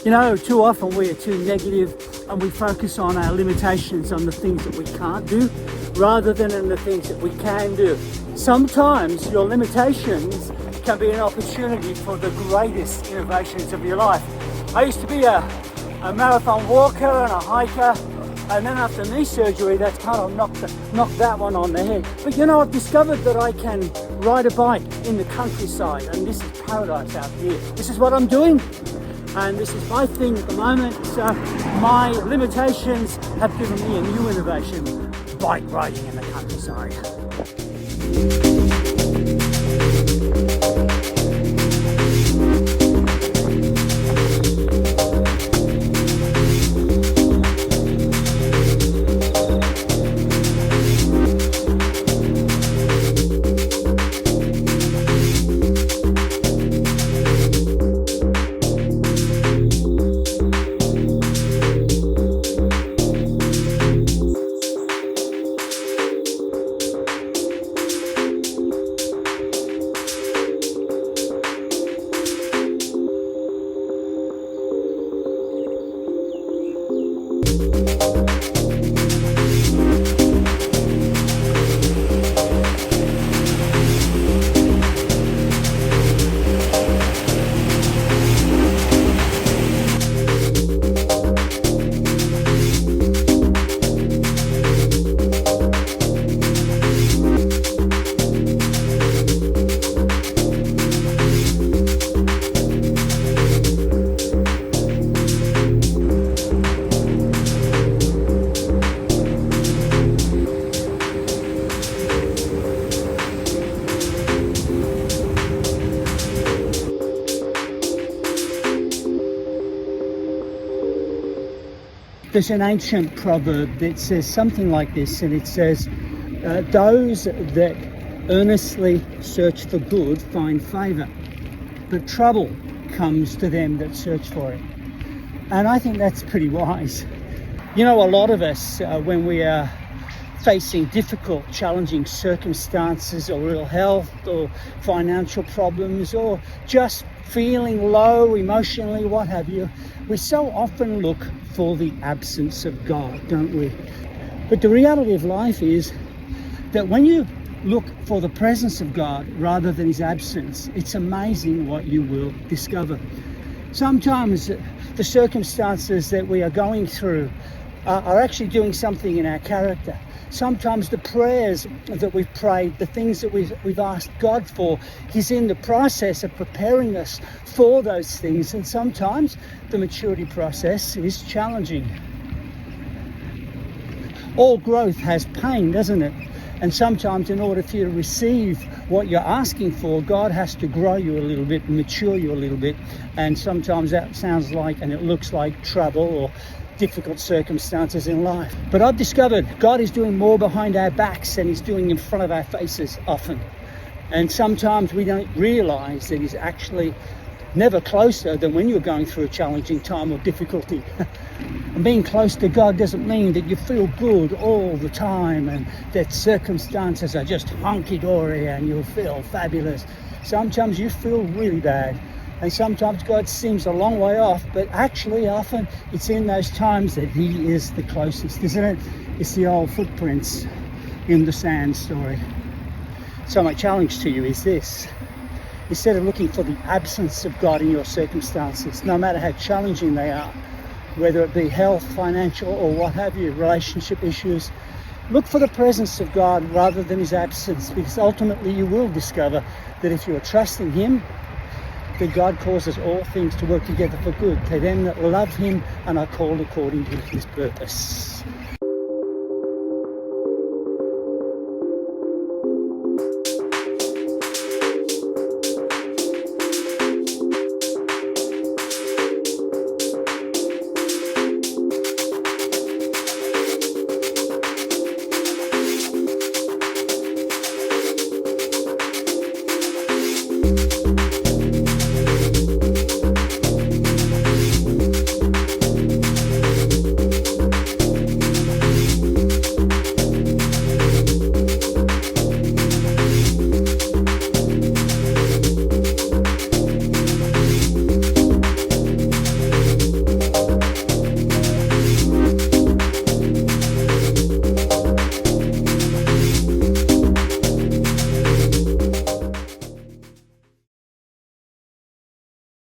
You know, too often we are too negative and we focus on our limitations, on the things that we can't do, rather than in the things that we can do. Sometimes your limitations can be an opportunity for the greatest innovations of your life. I used to be a marathon walker and a hiker, and then after knee surgery, that's kind of knocked that one on the head. But you know, I've discovered that I can ride a bike in the countryside, and this is paradise out here. This is what I'm doing, and this is my thing at the moment. So my limitations have given me a new innovation: bike riding in the countryside. There's an ancient proverb that says something like this, and it says, those that earnestly search for good find favour, but trouble comes to them that search for it. And I think that's pretty wise. You know, a lot of us, when we are facing difficult, challenging circumstances or ill health or financial problems or just feeling low emotionally, what have you, we so often look for the absence of God, don't we? But the reality of life is that when you look for the presence of God rather than his absence, it's amazing what you will discover. Sometimes the circumstances that we are going through are actually doing something in our character. Sometimes the prayers that we've prayed, the things that we've asked God for, he's in the process of preparing us for those things. And sometimes the maturity process is challenging. All growth has pain, doesn't it? And sometimes in order for you to receive what you're asking for, God has to grow you a little bit, mature you a little bit. And sometimes that sounds like, and it looks like, trouble or difficult circumstances in life. But I've discovered God is doing more behind our backs than he's doing in front of our faces often. And sometimes we don't realize that he's actually never closer than when you're going through a challenging time or difficulty. And being close to God doesn't mean that you feel good all the time and that circumstances are just hunky-dory and you'll feel fabulous. Sometimes you feel really bad. And sometimes God seems a long way off, but actually often it's in those times that he is the closest, isn't it? It's the old footprints in the sand story. So my challenge to you is this: instead of looking for the absence of God in your circumstances, no matter how challenging they are, whether it be health, financial, or what have you, relationship issues, look for the presence of God rather than his absence, because ultimately you will discover that if you are trusting him, that God causes all things to work together for good to them that love him and are called according to his purpose.